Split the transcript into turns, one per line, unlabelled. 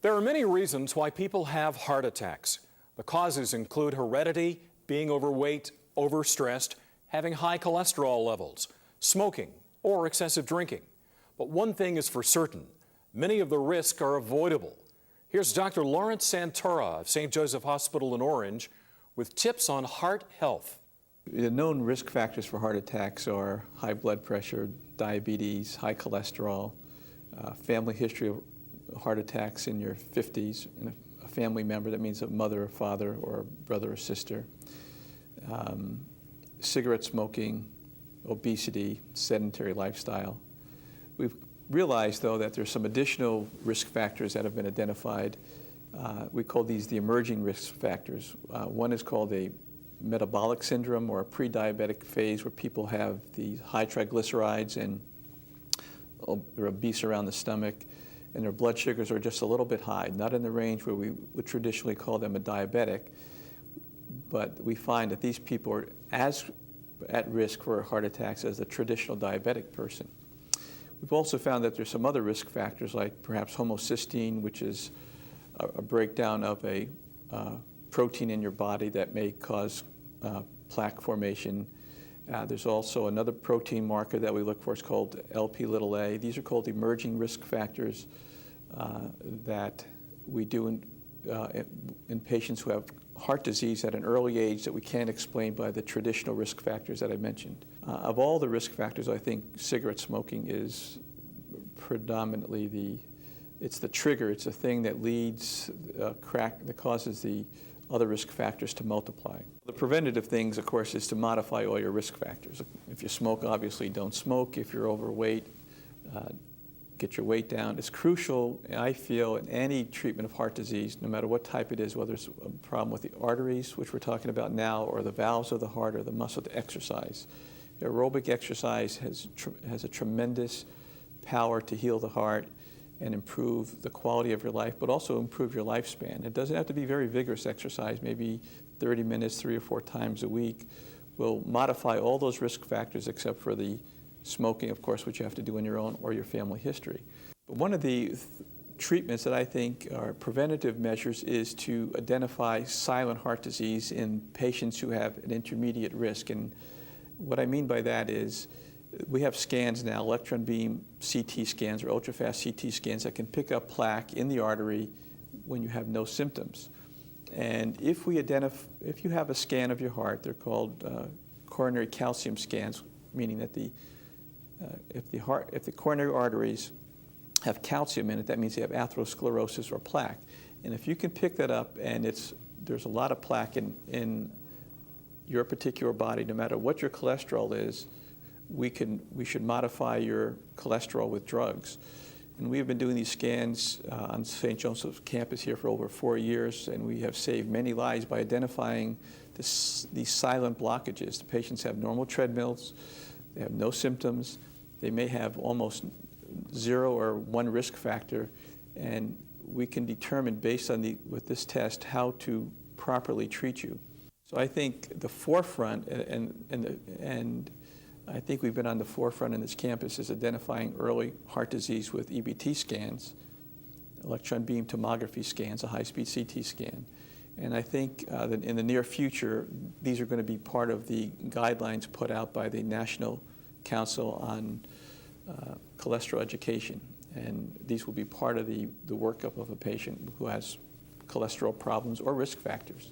There are many reasons why people have heart attacks. The causes include heredity, being overweight, overstressed, having high cholesterol levels, smoking, or excessive drinking. But one thing is for certain, many of the risks are avoidable. Here's Dr. Lawrence Santora of St. Joseph Hospital in Orange with tips on heart health.
The known risk factors for heart attacks are high blood pressure, diabetes, high cholesterol, family history of heart attacks in your 50s, and a family member, that means a mother or father or a brother or sister, cigarette smoking, obesity, sedentary lifestyle. We've realized, though, that there's some additional risk factors that have been identified. We call these the emerging risk factors. One is called a metabolic syndrome, or a pre-diabetic phase, where people have the high triglycerides and they're obese around the stomach, and their blood sugars are just a little bit high, not in the range where we would traditionally call them a diabetic, but we find that these people are as at risk for heart attacks as the traditional diabetic person. We've also found that there's some other risk factors, like perhaps homocysteine, which is a breakdown of a protein in your body that may cause plaque formation. There's also another protein marker that we look for. It's called Lp(a). These are called emerging risk factors that we do in patients who have heart disease at an early age that we can't explain by the traditional risk factors that I mentioned. Of all the risk factors, I think cigarette smoking is predominantly it's the trigger. It's the thing that leads that causes the other risk factors to multiply. The preventative things, of course, is to modify all your risk factors. If you smoke, obviously don't smoke. If you're overweight, get your weight down. It's crucial, I feel, in any treatment of heart disease, no matter what type it is, whether it's a problem with the arteries, which we're talking about now, or the valves of the heart, or the muscle, to exercise. Aerobic exercise has a tremendous power to heal the heart and improve the quality of your life, but also improve your lifespan. It doesn't have to be very vigorous exercise. Maybe 30 minutes, 3 or 4 times a week will modify all those risk factors, except for the smoking, of course, which you have to do on your own, or your family history. But one of the treatments that I think are preventative measures is to identify silent heart disease in patients who have an intermediate risk. And what I mean by that is, we have scans now, electron beam CT scans or ultrafast CT scans, that can pick up plaque in the artery when you have no symptoms. And if you have a scan of your heart, they're called coronary calcium scans, meaning that if the coronary arteries have calcium in it, that means they have atherosclerosis or plaque. And if you can pick that up, and there's a lot of plaque in your particular body, no matter what your cholesterol is, we should modify your cholesterol with drugs. And we have been doing these scans on St. Joseph's campus here for over 4 years, and we have saved many lives by identifying these silent blockages. The patients have normal treadmills, they have no symptoms, they may have almost 0 or 1 risk factor, and we can determine, based on with this test, how to properly treat you. So I think the forefront, and I think we've been on the forefront in this campus, is identifying early heart disease with EBT scans, electron beam tomography scans, a high-speed CT scan. And I think that in the near future, these are going to be part of the guidelines put out by the National Council on Cholesterol Education. And these will be part of the workup of a patient who has cholesterol problems or risk factors.